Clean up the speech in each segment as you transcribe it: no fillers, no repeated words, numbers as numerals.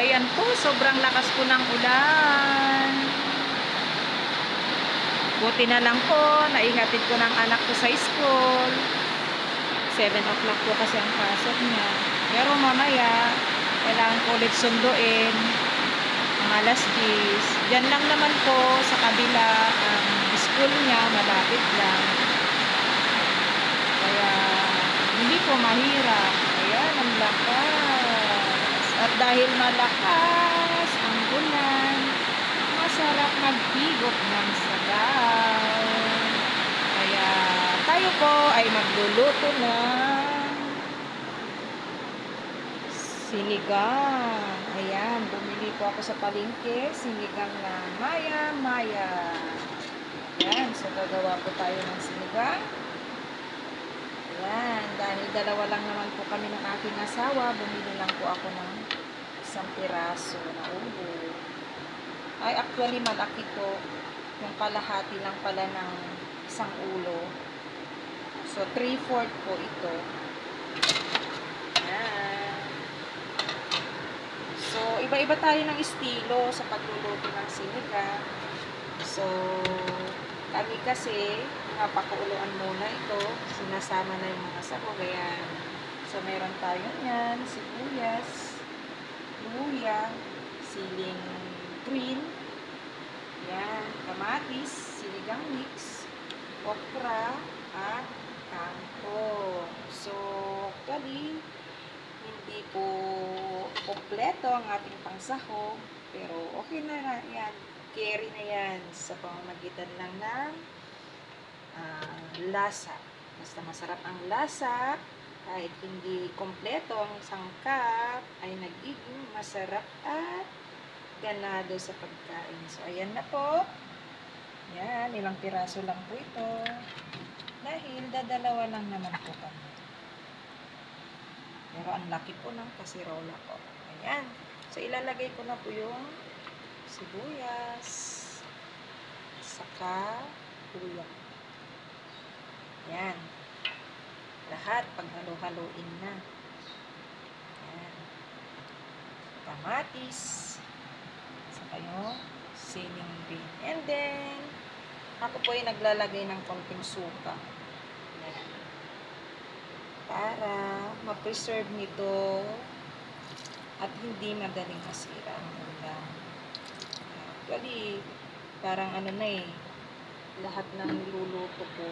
ayan po, sobrang lakas po ng ulan. Buti na lang po, naihatid ko ng anak ko sa school. 7 o'clock po kasi ang pasok niya. Pero mamaya, kailangan ko ulit sunduin. Mga alas 10. Diyan lang naman po sa kabila ang school niya, malapit lang. Kaya, hindi po mahirap. Ayan, ang lakas. At dahil malakas ang ulan, masarap maghigop ng sabaw. Kaya tayo po ay magluluto ng sinigang. Ayan, bumili po ako sa palengke, sinigang na maya-maya. Ayan, so gagawa po tayo ng sinigang. Ayan, dahil dalawa lang naman po kami ng aking asawa, bumili lang po ako ng isang piraso na ulo. Ay, actually, malaki to. Yung kalahati lang pala ng isang ulo. So, 3/4 po ito. Ayan. So, iba-iba tayo ng estilo sa pagluluto ng sinigang. So, kami kasi, napakuluan muna ito. Sinasama na yung mga sahog. Ayan. So, meron tayo yan. Sibuyas, luya, siling green, yan, kamatis, sinigang mix, okra, at kangkong. So, actually, hindi po kompleto ang ating pangsahog, pero okay na yan. Carry na yan sa pamamagitan lang ng lasa. Basta masarap ang lasa, kahit hindi kompleto ang sangkap, ay nagiging masarap at ganado sa pagkain. So, ayan na po. Yan, ilang piraso lang po ito. Dahil dadalawa lang naman po kami. Pero ang laki po ng kasirola ko. Ayan. So, ilalagay ko na po yung sibuyas, saka luya. Yan. Lahat paghalo-haloin na. Yan. Kamatis, saka yung siling green. And then, ako po ay naglalagay ng konting suka. Yan. Para ma-preserve nito at hindi madaling masira ang ulam. Actually, parang ano na lahat ng niluluto ko,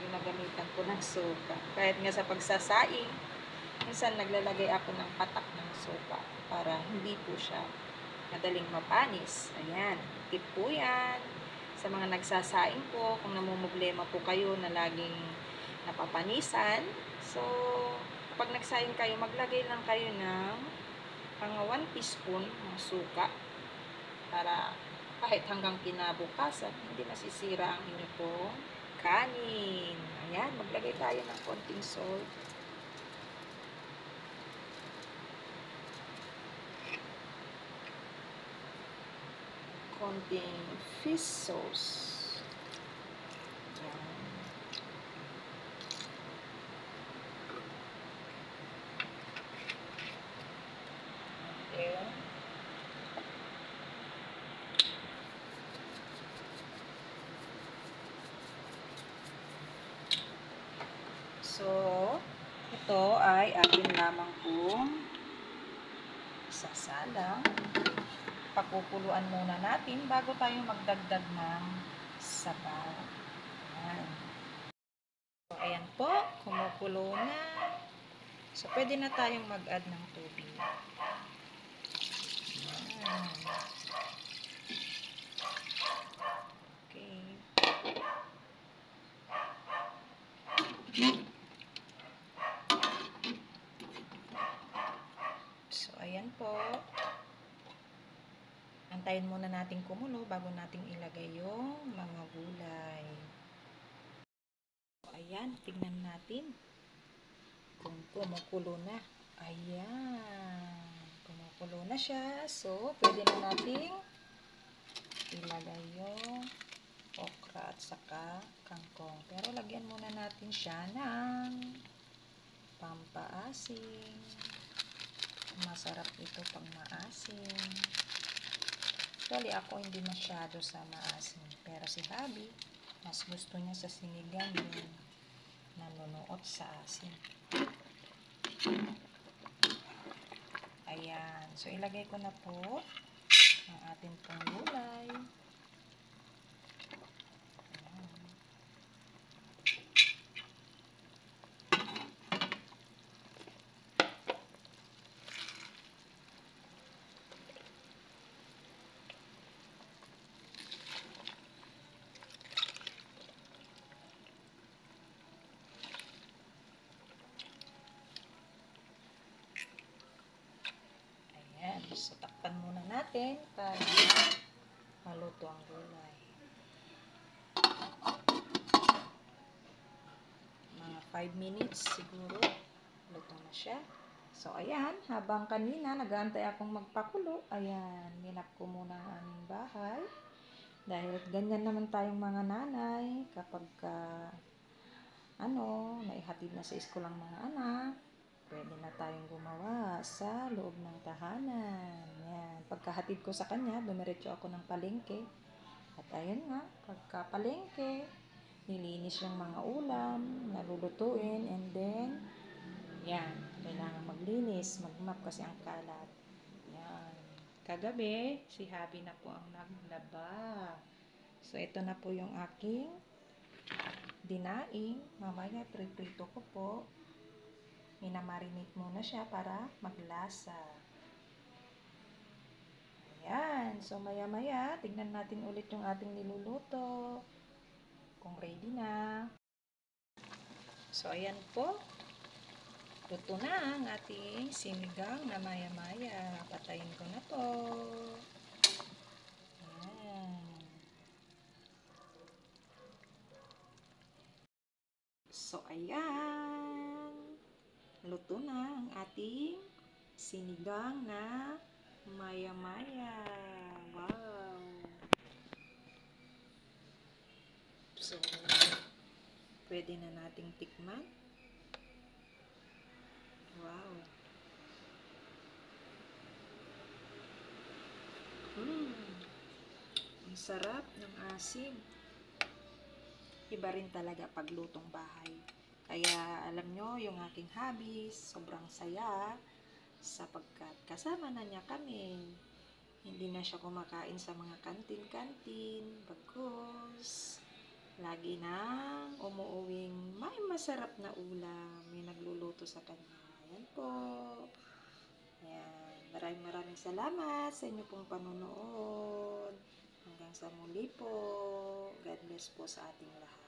ginagamitan ko ng suka. Kahit nga sa pagsasaing, minsan naglalagay ako ng patak ng suka para hindi po siya madaling mapanis. Ayan, tip po yan. Sa mga nagsasaing po, kung namumblema po kayo na laging napapanisan, so, kapag nagsaing kayo, maglagay lang kayo ng mga 1 teaspoon ng suka para kahit hanggang kinabukasan, hindi masisira ang inyo pong kanin. Ayan, maglagay tayo ng konting salt. Konting fish sauce. Ayan. Ayan. So, ito ay atin lamang pong sasalang. Pakukuluan muna natin bago tayo magdagdag ng sabaw. Ayan. So, ayan po, kumukulo na. So, pwede na tayong mag-add ng tubig. Ayan. Okay. So, ayan po. Antayin muna natin kumulo bago natin ilagay yung mga gulay. So, ayan, tignan natin kung kumukulo na. Ayan, kumukulo na siya. So, pwede na nating ilagay yung okra at saka kangkong. Pero lagyan muna natin siya ng pampaasim. Masarap ito pang maasim. Actually, ako hindi masyado sa maasim. Pero si Habi, mas gusto niya sa sinigang yung nanunuot sa asim. Ayan. So, ilagay ko na po ang ating pong gulay. Ayan. So, takpan muna natin para maluto ang gulay. Mga 5 minutes siguro. Luto na siya. So, ayan. Habang kanina, nag-aantay akong magpakulo. Ayan. Minap ko muna ang aming bahay. Dahil ganyan naman tayong mga nanay kapag naihatid na sa school ang mga anak, pwede na tayong gumawa sa loob ng tahanan. Yan. Pagkahatid ko sa kanya, dumiretso ako ng palengke. At ayun nga, pagka palengke, nilinis yung mga ulam, nalulutuin, and then, yan, kailangan maglinis, magmap kasi ang kalat. Yan. Kagabi, si Habi na po ang naglaba. So, ito na po yung aking dinaing. Mamaya, prito ko po. Minamarinate muna siya para maglasa. Ayan. So, maya-maya, tignan natin ulit yung ating niluluto. Kung ready na. So, ayan po. Luto na ang ating sinigang na maya-maya. Patayin ko na to. Ayan. So, ayan. Luto na ang ating sinigang na maya-maya. Wow! So, pwede na nating tikman. Wow! Ang sarap ng asim. Iba rin talaga pag lutong bahay. Kaya alam nyo, yung aking hobbies, sobrang saya sapagkat kasama na niya kami. Hindi na siya kumakain sa mga kantin-kantin. Bagkus, lagi nang umuuwing may masarap na ulam. May nagluluto sa kanya. Ayan po. Ayan. Maraming salamat sa inyo pong panonood. Hanggang sa muli po. God bless po sa ating lahat.